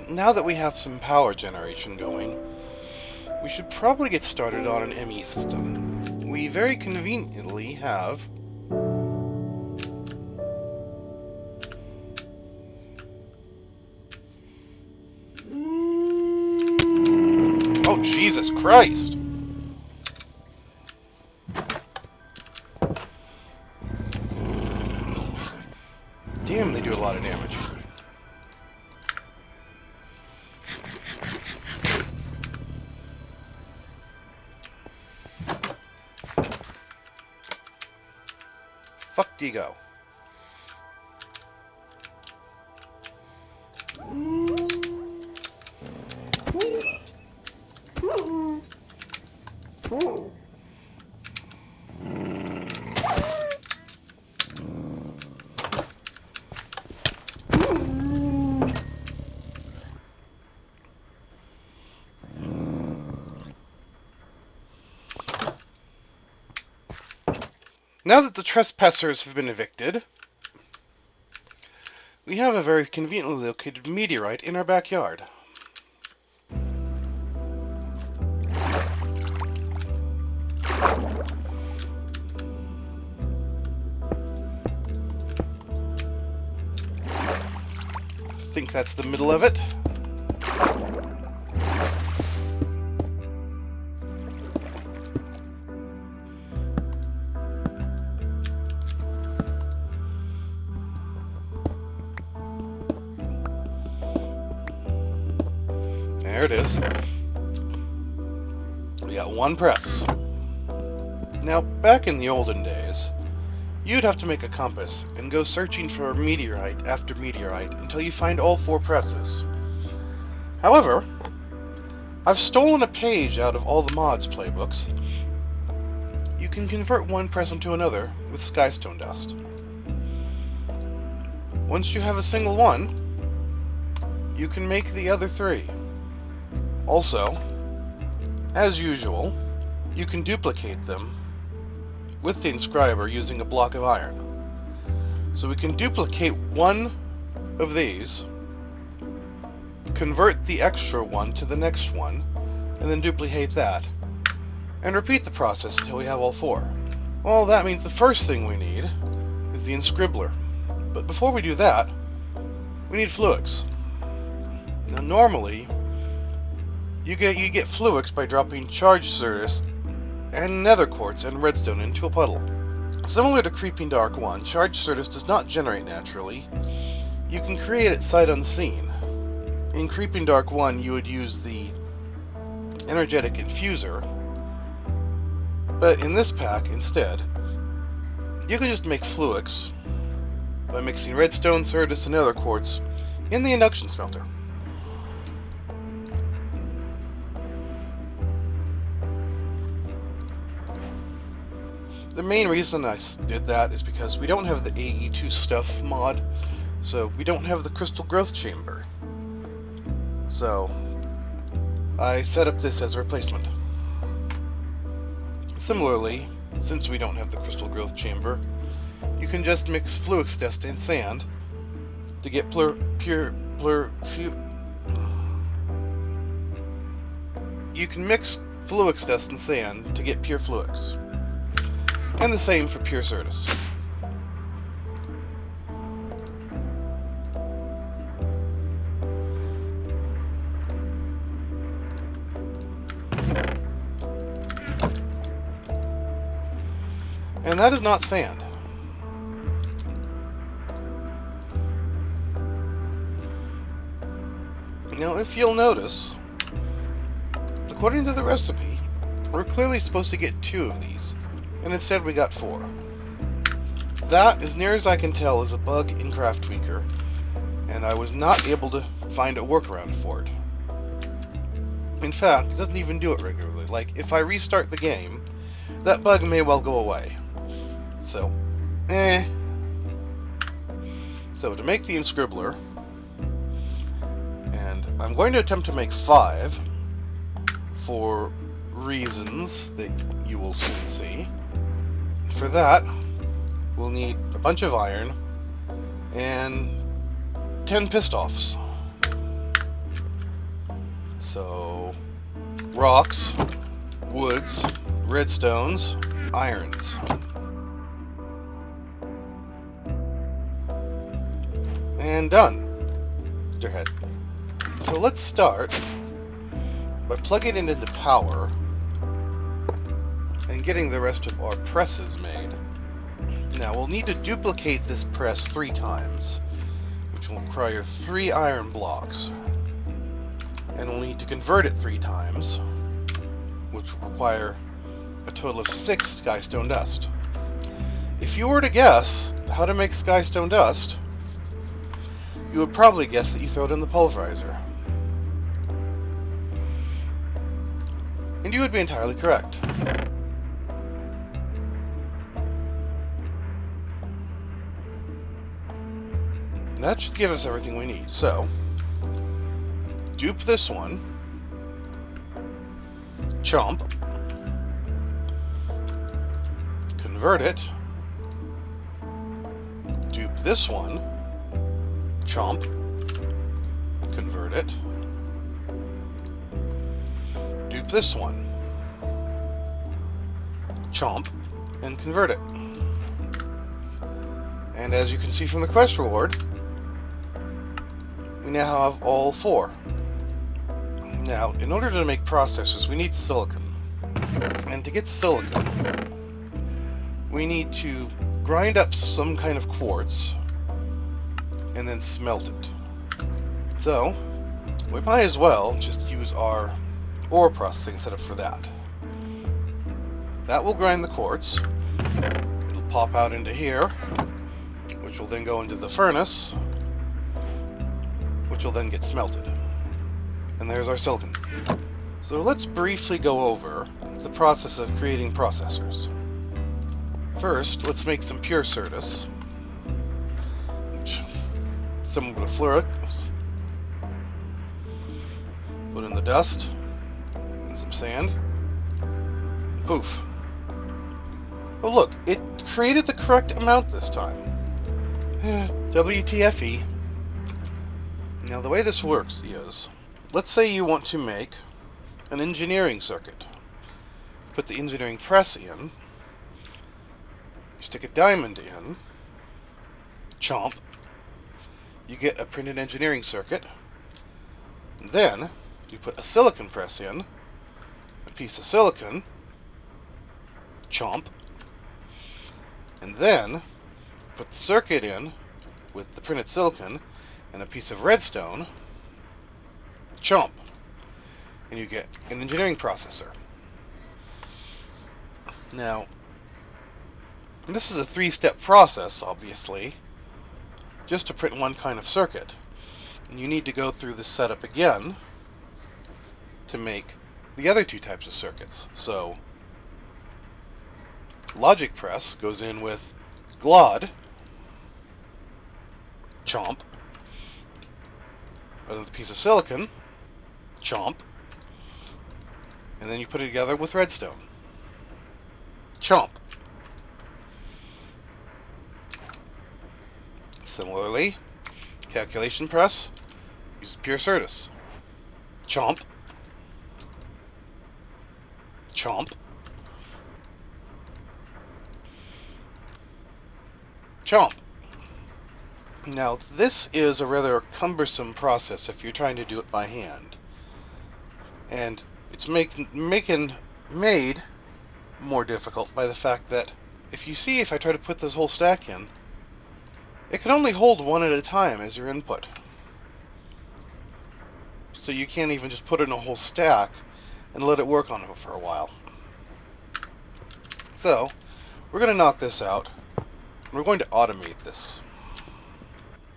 now that we have some power generation going, we should probably get started on an ME system. We very conveniently have oh, Jesus Christ! Damn, they do a lot of damage. Fuck do you go? Now that the trespassers have been evicted, we have a very conveniently located meteorite in our backyard. I think that's the middle of it. There it is. We got one press. Now, back in the olden days, you'd have to make a compass and go searching for meteorite after meteorite until you find all 4 presses. However, I've stolen a page out of all the mods playbooks. You can convert one press into another with skystone dust. Once you have a single one, you can make the other 3. Also, as usual, you can duplicate them with the inscriber using a block of iron. So we can duplicate one of these, convert the extra one to the next one, and then duplicate that, and repeat the process until we have all 4. Well, that means the first thing we need is the inscriber. But before we do that, we need Fluix. Now normally, you get Fluix by dropping charged Certus and nether quartz and redstone into a puddle. Similar to Creeping Dark 1, charged Certus does not generate naturally. You can create it sight unseen. In Creeping Dark 1, you would use the energetic infuser, but in this pack, instead, you can just make Fluix by mixing redstone, Certus, and nether quartz in the induction smelter. The main reason I did that is because we don't have the AE2 stuff mod, so we don't have the crystal growth chamber. So I set up this as a replacement. Similarly, since we don't have the crystal growth chamber, you can just mix Fluix dust and sand to get You can mix Fluix dust and sand to get pure Fluix. And the same for pure Certus. And that is not sand. Now, if you'll notice, according to the recipe, we're clearly supposed to get 2 of these, and instead we got 4. That, as near as I can tell, is a bug in Craft Tweaker, and I was not able to find a workaround for it. In fact, it doesn't even do it regularly. Like, if I restart the game, that bug may well go away. So, So, to make the inscriber, and I'm going to attempt to make 5, for reasons that you will soon see. For that, we'll need a bunch of iron and 10 pissed-offs. So, rocks, woods, redstones, irons. And done. Your head. So let's start by plugging it into power and getting the rest of our presses made. Now we'll need to duplicate this press 3 times, which will require 3 iron blocks. And we'll need to convert it 3 times, which will require a total of 6 skystone dust. If you were to guess how to make skystone dust, you would probably guess that you throw it in the pulverizer. And you would be entirely correct. That should give us everything we need. So, dupe this one, Chomp, convert it, dupe this one, Chomp, convert it, dupe this one, Chomp, and convert it. And as you can see from the quest reward, we now have all 4. Now, in order to make processors, we need silicon. And to get silicon, we need to grind up some kind of quartz and then smelt it. So, we might as well just use our ore processing setup for that. That will grind the quartz. It'll pop out into here, which will then go into the furnace, which will then get smelted. And there's our silicon. So let's briefly go over the process of creating processors. First, let's make some pure Certus, which similar to Fluix. Put in the dust and some sand. Poof. Oh look, it created the correct amount this time. WTFE. Now the way this works is, let's say you want to make an engineering circuit. Put the engineering press in, you stick a diamond in, Chomp, you get a printed engineering circuit, and then you put a silicon press in, a piece of silicon, Chomp, and then put the circuit in with the printed silicon and a piece of redstone, Chomp, and you get an engineering processor. Now, this is a 3-step process, obviously, just to print one kind of circuit. And you need to go through this setup again to make the other 2 types of circuits. So, logic press goes in with MacLeod, Chomp, another piece of silicon, Chomp, and then you put it together with redstone, Chomp. Similarly, calculation press uses pure Certus, Chomp, Chomp, Chomp. Now, this is a rather cumbersome process if you're trying to do it by hand. And it's made more difficult by the fact that if I try to put this whole stack in, it can only hold one at a time as your input. So you can't even just put in a whole stack and let it work on it for a while. So, we're going to knock this out. We're going to automate this.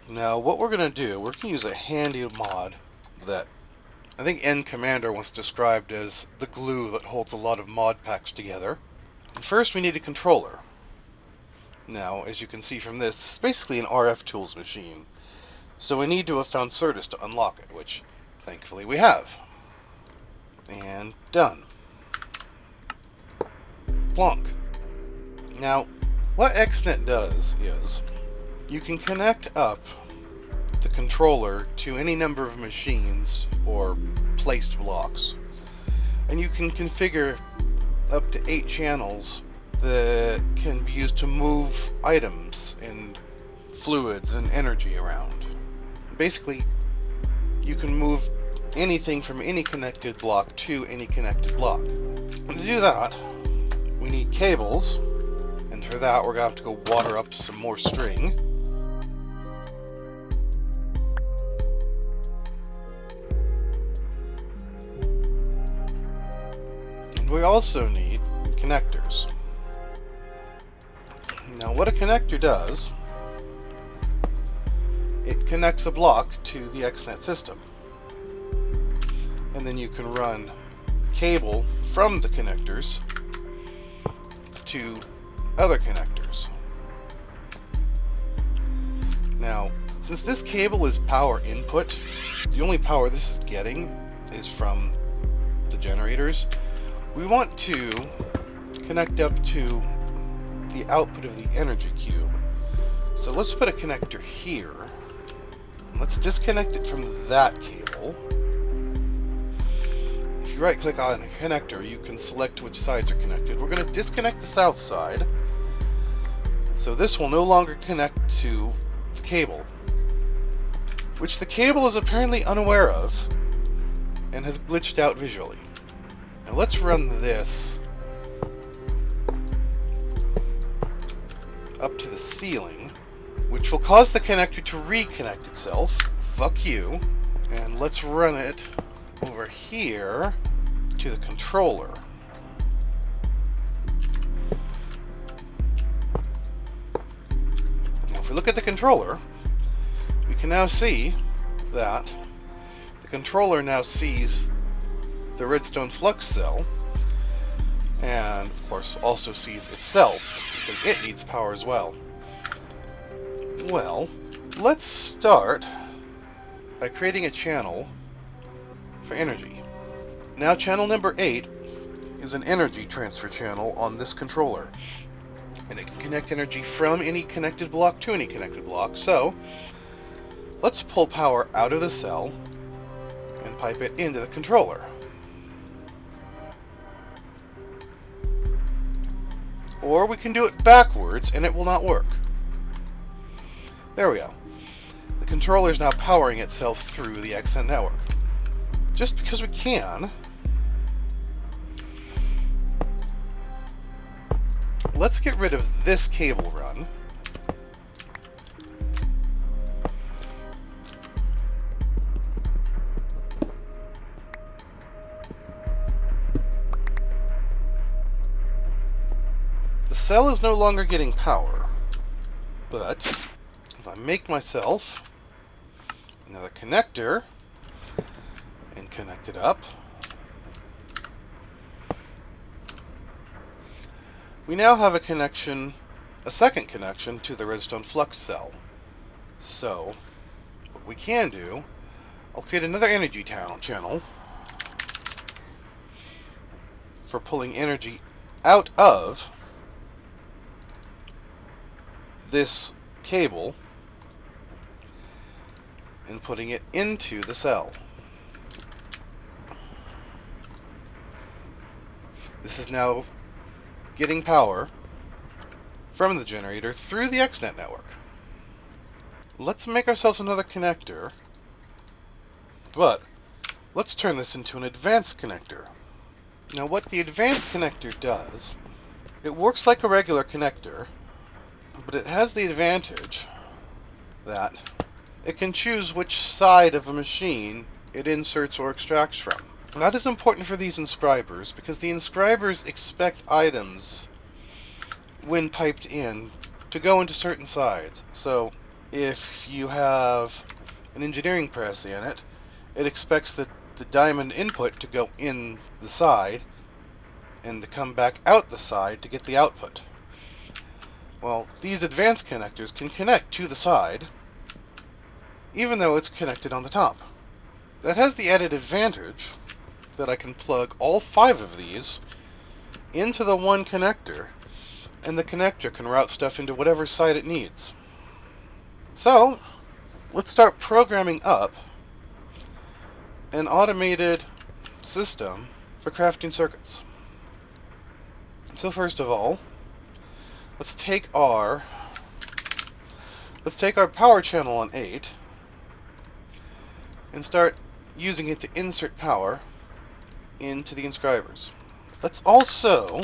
Now, what we're going to do, we're going to use a handy mod that I think N Commander once described as the glue that holds a lot of mod packs together. And first, we need a controller. Now, as you can see from this is basically an RF tools machine. So we need to have found Certus to unlock it, which thankfully we have. And done. Plonk. Now, what XNet does is you can connect up the controller to any number of machines or placed blocks. And you can configure up to 8 channels that can be used to move items and fluids and energy around. Basically, you can move anything from any connected block to any connected block. And to do that, we need cables, and for that we're going to have to go water up some more string. And we also need connectors. Now what a connector does, it connects a block to the XNet system. And then you can run cable from the connectors to other connectors. Now, since this cable is power input, the only power this is getting is from the generators. We want to connect up to the output of the energy cube. So let's put a connector here. Let's disconnect it from that cable. If you right-click on a connector, you can select which sides are connected. We're going to disconnect the south side, so this will no longer connect to the cable, which the cable is apparently unaware of and has glitched out visually. Now let's run this up to the ceiling, which will cause the connector to reconnect itself. Fuck you. And let's run it over here to the controller. Now if we look at the controller, we can now see that the controller now sees the redstone flux cell, and of course also sees itself, because it needs power as well. Well, let's start by creating a channel for energy. Now channel number 8 is an energy transfer channel on this controller, and it can connect energy from any connected block to any connected block. So let's pull power out of the cell and pipe it into the controller. Or we can do it backwards and it will not work. There we go. The controller is now powering itself through the XNet network. Just because we can, let's get rid of this cable run. The cell is no longer getting power, but if I make myself another connector and connect it up, we now have a connection, a second connection to the redstone flux cell. So what we can do, I'll create another energy channel for pulling energy out of this cable and putting it into the cell. This is now getting power from the generator through the XNet network. Let's make ourselves another connector, but let's turn this into an advanced connector. Now what the advanced connector does, it works like a regular connector, but it has the advantage that it can choose which side of a machine it inserts or extracts from. And that is important for these inscribers, because the inscribers expect items, when piped in, to go into certain sides. So if you have an engineering press in it, it expects the diamond input to go in the side and to come back out the side to get the output. Well, these advanced connectors can connect to the side, even though it's connected on the top. That has the added advantage that I can plug all 5 of these into the one connector, and the connector can route stuff into whatever side it needs. So, let's start programming up an automated system for crafting circuits. So first of all, let's take our power channel on 8 and start using it to insert power into the inscribers. Let's also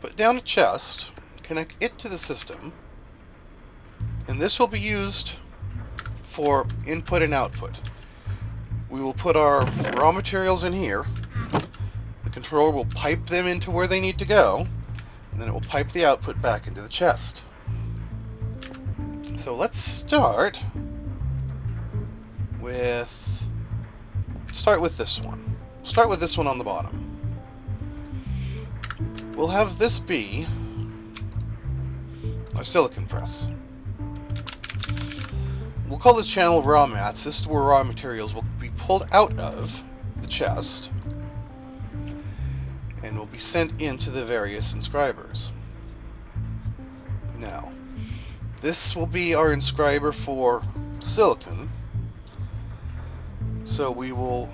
put down a chest, connect it to the system, and this will be used for input and output. We will put our raw materials in here, the controller will pipe them into where they need to go, and then it will pipe the output back into the chest. So let's start with this one. Start with this one on the bottom. We'll have this be our silicon press. We'll call this channel raw mats. This is where raw materials will be pulled out of the chest and will be sent into the various inscribers. Now, this will be our inscriber for silicon. So we will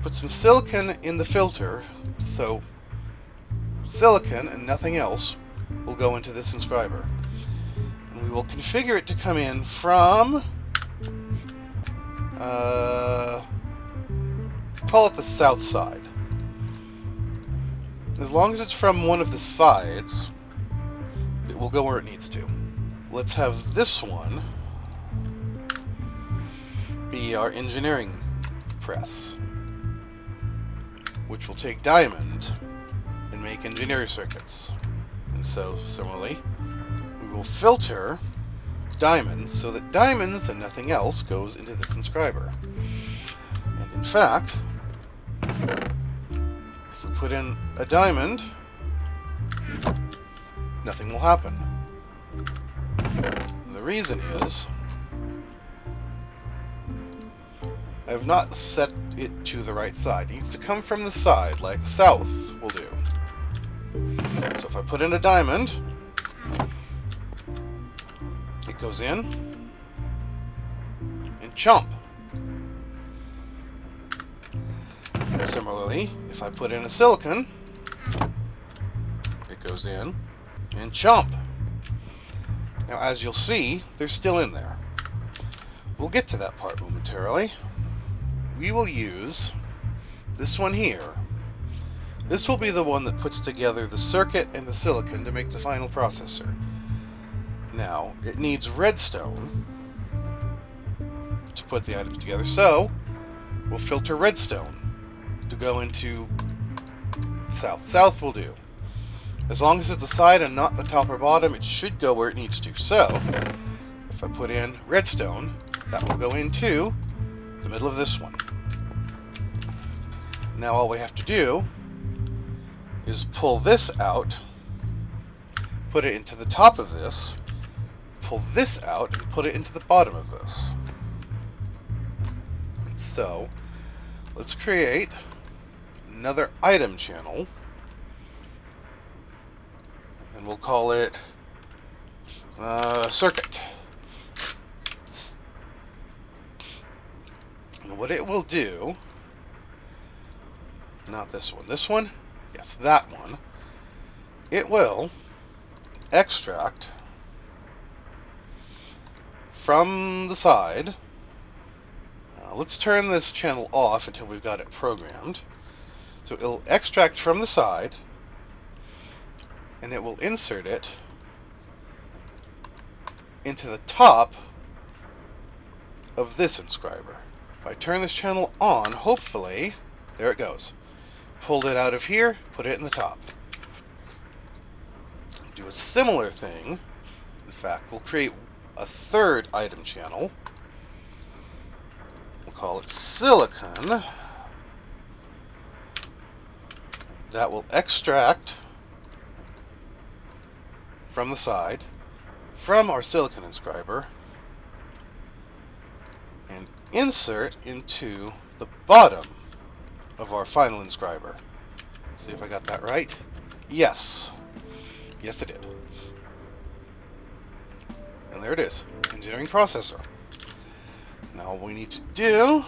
put some silicon in the filter, so silicon and nothing else will go into this inscriber. And we will configure it to come in from, call it the south side. As long as it's from one of the sides, it will go where it needs to. Let's have this one be our engineering press, which will take diamond and make engineering circuits. And so, similarly, we will filter diamonds so that diamonds and nothing else goes into this inscriber. And in fact, if we put in a diamond, nothing will happen. And the reason is, I have not set it to the right side. It needs to come from the side, like south will do. So if I put in a diamond, it goes in, and chomp. And similarly, if I put in a silicon, it goes in, and chomp. Now as you'll see, they're still in there. We'll get to that part momentarily. We will use this one here. This will be the one that puts together the circuit and the silicon to make the final processor. Now, it needs redstone to put the items together, so we'll filter redstone to go into south. South will do. As long as it's the side and not the top or bottom, it should go where it needs to. So, if I put in redstone, that will go into the middle of this one. Now all we have to do is pull this out, put it into the top of this, pull this out, and put it into the bottom of this. So, let's create another item channel, and we'll call it circuit. And what it will do, not this one, yes, that one, it will extract from the side. Let's turn this channel off until we've got it programmed. So it'll extract from the side, and it will insert it into the top of this inscriber. If I turn this channel on, hopefully, there it goes. Pulled it out of here, put it in the top. Do a similar thing. In fact, we'll create a third item channel. We'll call it silicon. That will extract from the side, from our silicon inscriber, and insert into the bottom of our final inscriber. See if I got that right. Yes. Yes, I did. there it is, engineering processor. Now what we need to do,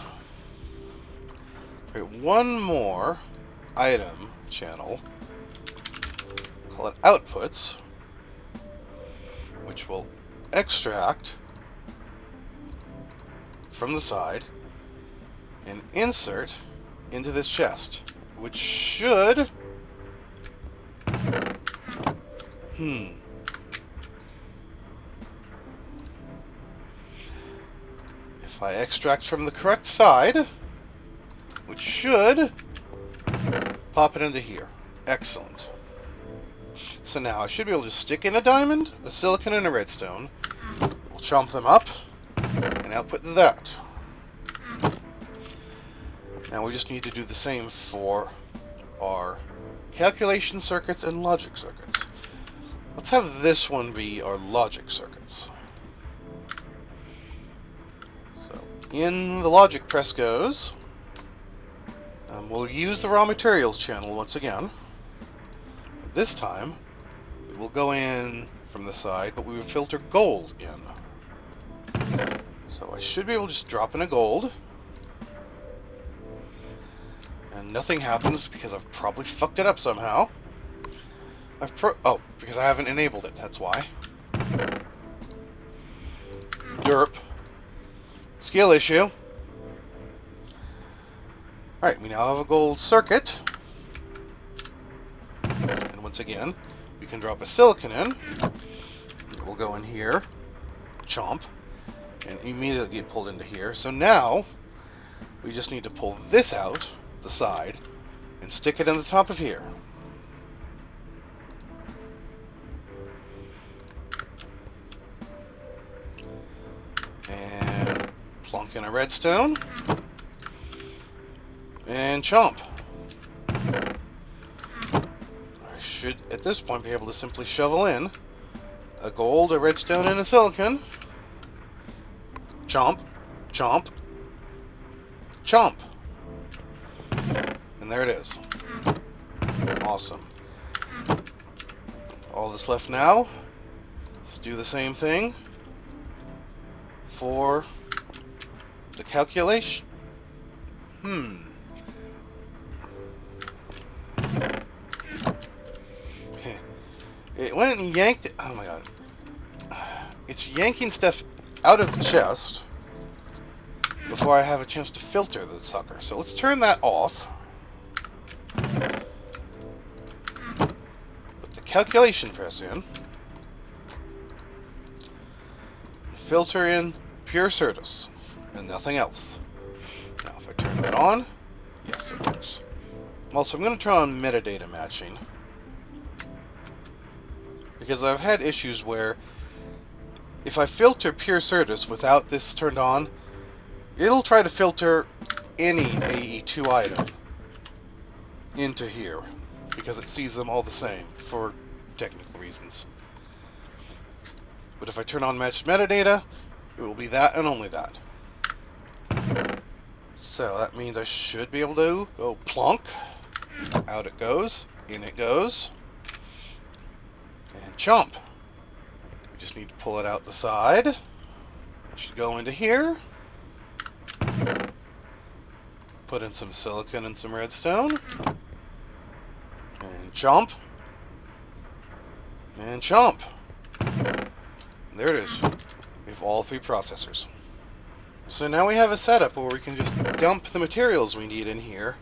create one more item channel, call it outputs, which will extract from the side and insert into this chest, which should if I extract from the correct side, which should pop it into here. Excellent. So now I should be able to stick in a diamond, a silicon, and a redstone. We'll chomp them up and output that. Now we just need to do the same for our calculation circuits and logic circuits. Let's have this one be our logic circuits. So in the logic press goes. We'll use the raw materials channel once again. This time it will go in from the side, but we will filter gold in. So I should be able to just drop in a gold. And nothing happens because I've probably fucked it up somehow. Because I haven't enabled it, that's why. Derp. Skill issue. Alright, we now have a gold circuit. And once again, we can drop a silicon in. It will go in here. Chomp. And immediately get pulled into here. So now, we just need to pull this out the side and stick it in the top of here. And plunk in a redstone and chomp. I should at this point be able to simply shovel in a gold, a redstone, and a silicon. Chomp, chomp, chomp. And there it is. Awesome. All that's left now is do the same thing for the calculation. It went and yanked it. Oh my god. It's yanking stuff out of the chest before I have a chance to filter the sucker. So let's turn that off. Put the calculation press in. Filter in pure Certus and nothing else. Now if I turn that on, yes it works. Also I'm going to turn on metadata matching, because I've had issues where if I filter pure Certus without this turned on, it'll try to filter any AE2 item into here because it sees them all the same for technical reasons. But if I turn on matched metadata, it will be that and only that. So that means I should be able to go plonk, out it goes, in it goes, and chomp. We just need to pull it out the side. It should go into here. Put in some silicon and some redstone. And chomp. And chomp. And there it is. We have all three processors. So now we have a setup where we can just dump the materials we need in here,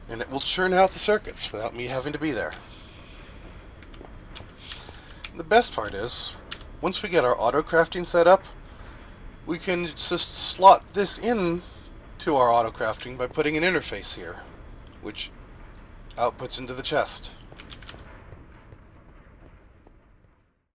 and it will churn out the circuits without me having to be there. The best part is, once we get our auto crafting set up, we can just slot this in to our auto crafting by putting an interface here, which outputs into the chest.